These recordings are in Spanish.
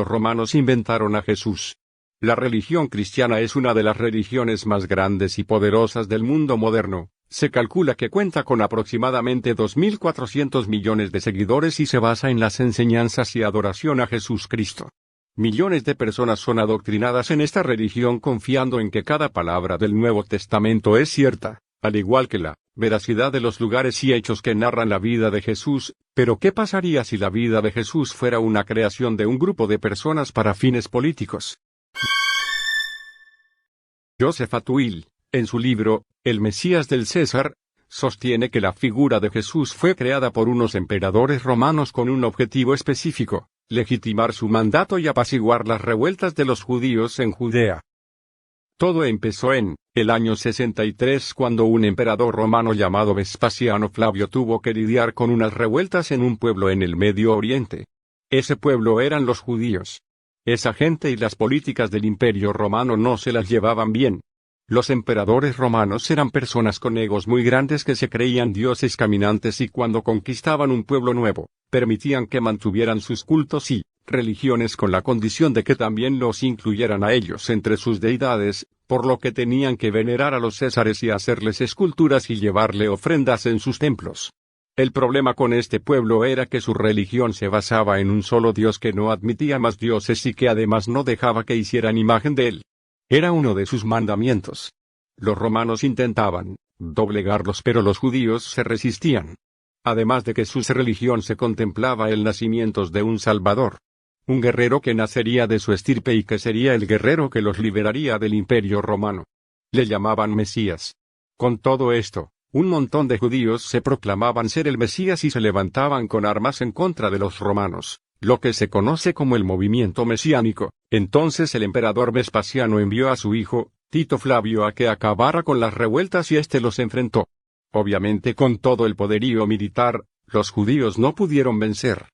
romanos inventaron a Jesús. La religión cristiana es una de las religiones más grandes y poderosas del mundo moderno. Se calcula que cuenta con aproximadamente 2.400 millones de seguidores y se basa en las enseñanzas y adoración a Jesús Cristo. Millones de personas son adoctrinadas en esta religión confiando en que cada palabra del Nuevo Testamento es cierta, al igual que la veracidad de los lugares y hechos que narran la vida de Jesús. Pero ¿qué pasaría si la vida de Jesús fuera una creación de un grupo de personas para fines políticos? Joseph Atwill, en su libro, El Mesías del César, sostiene que la figura de Jesús fue creada por unos emperadores romanos con un objetivo específico: legitimar su mandato y apaciguar las revueltas de los judíos en Judea. Todo empezó en el año 63 cuando un emperador romano llamado Vespasiano Flavio tuvo que lidiar con unas revueltas en un pueblo en el Medio Oriente. Ese pueblo eran los judíos. Esa gente y las políticas del Imperio Romano no se las llevaban bien. Los emperadores romanos eran personas con egos muy grandes que se creían dioses caminantes y cuando conquistaban un pueblo nuevo, permitían que mantuvieran sus cultos y religiones con la condición de que también los incluyeran a ellos entre sus deidades, por lo que tenían que venerar a los césares y hacerles esculturas y llevarle ofrendas en sus templos. El problema con este pueblo era que su religión se basaba en un solo Dios que no admitía más dioses y que además no dejaba que hicieran imagen de él. Era uno de sus mandamientos. Los romanos intentaban doblegarlos, pero los judíos se resistían. Además de que su religión se contemplaba el nacimiento de un Salvador. Un guerrero que nacería de su estirpe y que sería el guerrero que los liberaría del Imperio Romano. Le llamaban Mesías. Con todo esto, un montón de judíos se proclamaban ser el Mesías y se levantaban con armas en contra de los romanos, lo que se conoce como el movimiento mesiánico. Entonces el emperador Vespasiano envió a su hijo, Tito Flavio, a que acabara con las revueltas y éste los enfrentó. Obviamente con todo el poderío militar, los judíos no pudieron vencer.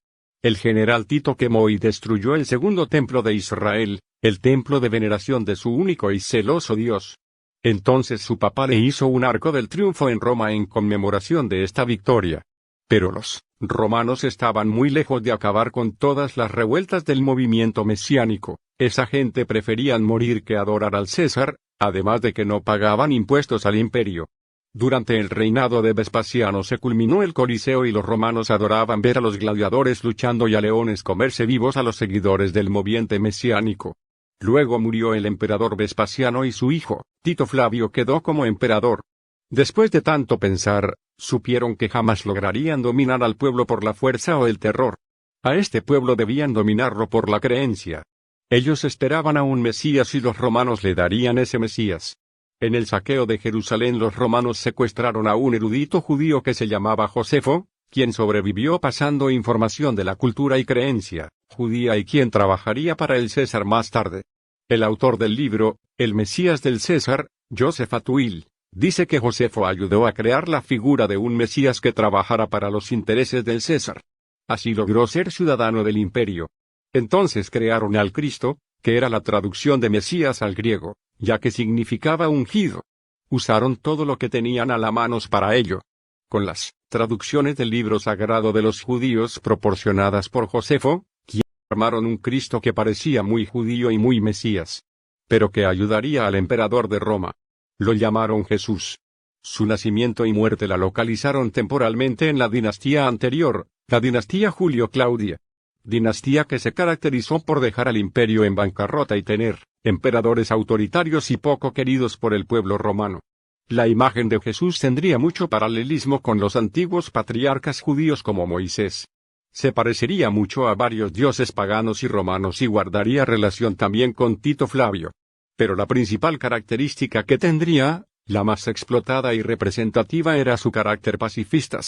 El general Tito quemó y destruyó el segundo templo de Israel, el templo de veneración de su único y celoso Dios. Entonces su papá le hizo un arco del triunfo en Roma en conmemoración de esta victoria. Pero los romanos estaban muy lejos de acabar con todas las revueltas del movimiento mesiánico. Esa gente preferían morir que adorar al César, además de que no pagaban impuestos al imperio. Durante el reinado de Vespasiano se culminó el Coliseo y los romanos adoraban ver a los gladiadores luchando y a leones comerse vivos a los seguidores del movimiento mesiánico. Luego murió el emperador Vespasiano y su hijo, Tito Flavio, quedó como emperador. Después de tanto pensar, supieron que jamás lograrían dominar al pueblo por la fuerza o el terror. A este pueblo debían dominarlo por la creencia. Ellos esperaban a un Mesías y los romanos le darían ese Mesías. En el saqueo de Jerusalén los romanos secuestraron a un erudito judío que se llamaba Josefo, quien sobrevivió pasando información de la cultura y creencia judía y quien trabajaría para el César más tarde. El autor del libro, El Mesías del César, Joseph Atwill, dice que Josefo ayudó a crear la figura de un Mesías que trabajara para los intereses del César. Así logró ser ciudadano del imperio. Entonces crearon al Cristo, que era la traducción de Mesías al griego, ya que significaba ungido. Usaron todo lo que tenían a la mano para ello. Con las traducciones del libro sagrado de los judíos proporcionadas por Josefo, armaron un Cristo que parecía muy judío y muy Mesías, pero que ayudaría al emperador de Roma. Lo llamaron Jesús. Su nacimiento y muerte la localizaron temporalmente en la dinastía anterior, la dinastía Julio-Claudia. Dinastía que se caracterizó por dejar al imperio en bancarrota y tener emperadores autoritarios y poco queridos por el pueblo romano. La imagen de Jesús tendría mucho paralelismo con los antiguos patriarcas judíos como Moisés. Se parecería mucho a varios dioses paganos y romanos y guardaría relación también con Tito Flavio. Pero la principal característica que tendría, la más explotada y representativa, era su carácter pacifista.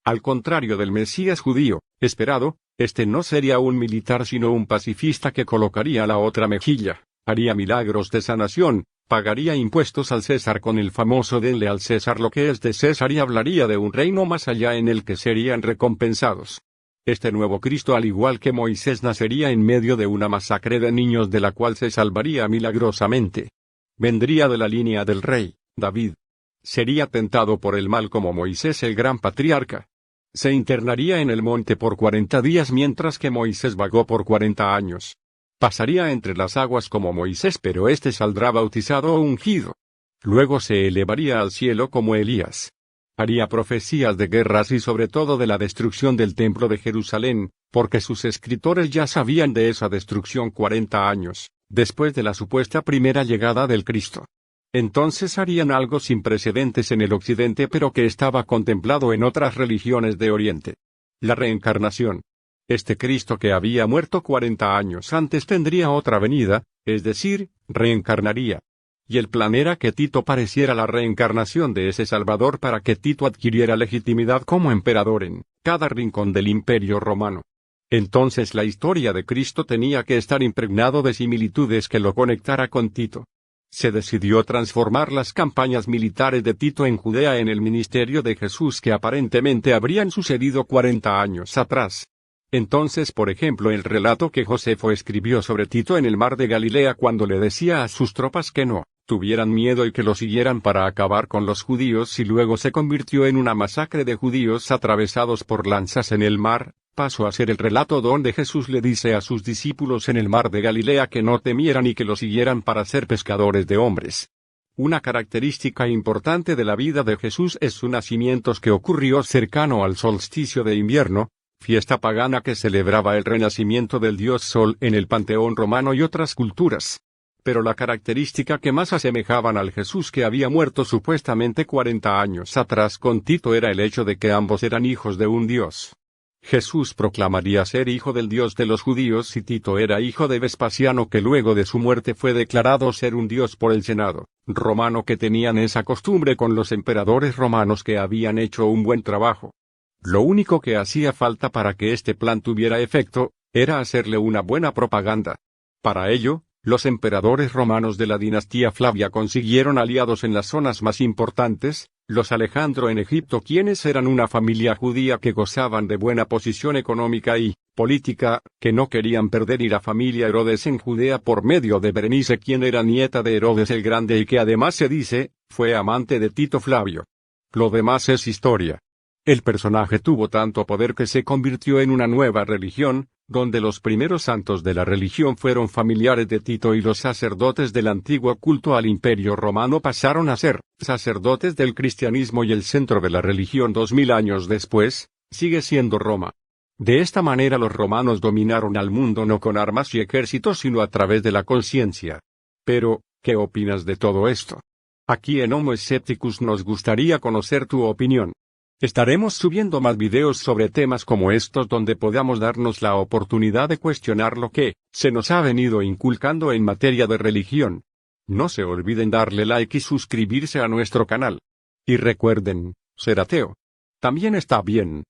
Al contrario del Mesías judío esperado, este no sería un militar sino un pacifista que colocaría la otra mejilla, haría milagros de sanación, pagaría impuestos al César con el famoso denle al César lo que es de César y hablaría de un reino más allá en el que serían recompensados. Este nuevo Cristo, al igual que Moisés, nacería en medio de una masacre de niños de la cual se salvaría milagrosamente. Vendría de la línea del rey David. Sería tentado por el mal como Moisés, el gran patriarca. Se internaría en el monte por 40 días mientras que Moisés vagó por 40 años. Pasaría entre las aguas como Moisés, pero éste saldrá bautizado o ungido. Luego se elevaría al cielo como Elías. Haría profecías de guerras y sobre todo de la destrucción del templo de Jerusalén, porque sus escritores ya sabían de esa destrucción 40 años, después de la supuesta primera llegada del Cristo. Entonces harían algo sin precedentes en el Occidente pero que estaba contemplado en otras religiones de Oriente. La reencarnación. Este Cristo que había muerto 40 años antes tendría otra venida, es decir, reencarnaría. Y el plan era que Tito pareciera la reencarnación de ese Salvador para que Tito adquiriera legitimidad como emperador en cada rincón del Imperio Romano. Entonces la historia de Cristo tenía que estar impregnado de similitudes que lo conectara con Tito. Se decidió transformar las campañas militares de Tito en Judea en el ministerio de Jesús que aparentemente habrían sucedido 40 años atrás. Entonces, por ejemplo, el relato que Josefo escribió sobre Tito en el mar de Galilea cuando le decía a sus tropas que no tuvieran miedo y que lo siguieran para acabar con los judíos y luego se convirtió en una masacre de judíos atravesados por lanzas en el mar, pasó a ser el relato donde Jesús le dice a sus discípulos en el mar de Galilea que no temieran y que lo siguieran para ser pescadores de hombres. Una característica importante de la vida de Jesús es su nacimiento que ocurrió cercano al solsticio de invierno, fiesta pagana que celebraba el renacimiento del dios Sol en el panteón romano y otras culturas. Pero la característica que más asemejaban al Jesús que había muerto supuestamente 40 años atrás con Tito era el hecho de que ambos eran hijos de un dios. Jesús proclamaría ser hijo del dios de los judíos y Tito era hijo de Vespasiano que luego de su muerte fue declarado ser un dios por el Senado romano que tenían esa costumbre con los emperadores romanos que habían hecho un buen trabajo. Lo único que hacía falta para que este plan tuviera efecto, era hacerle una buena propaganda. Para ello, los emperadores romanos de la dinastía Flavia consiguieron aliados en las zonas más importantes, los Alejandro en Egipto quienes eran una familia judía que gozaban de buena posición económica y política, que no querían perder y la familia Herodes en Judea por medio de Berenice quien era nieta de Herodes el Grande y que además se dice, fue amante de Tito Flavio. Lo demás es historia. El personaje tuvo tanto poder que se convirtió en una nueva religión, donde los primeros santos de la religión fueron familiares de Tito y los sacerdotes del antiguo culto al Imperio Romano pasaron a ser sacerdotes del cristianismo y el centro de la religión 2000 años después, sigue siendo Roma. De esta manera los romanos dominaron al mundo no con armas y ejércitos sino a través de la conciencia. Pero, ¿qué opinas de todo esto? Aquí en Homo Scepticus nos gustaría conocer tu opinión. Estaremos subiendo más videos sobre temas como estos donde podamos darnos la oportunidad de cuestionar lo que se nos ha venido inculcando en materia de religión. No se olviden darle like y suscribirse a nuestro canal. Y recuerden, ser ateo también está bien.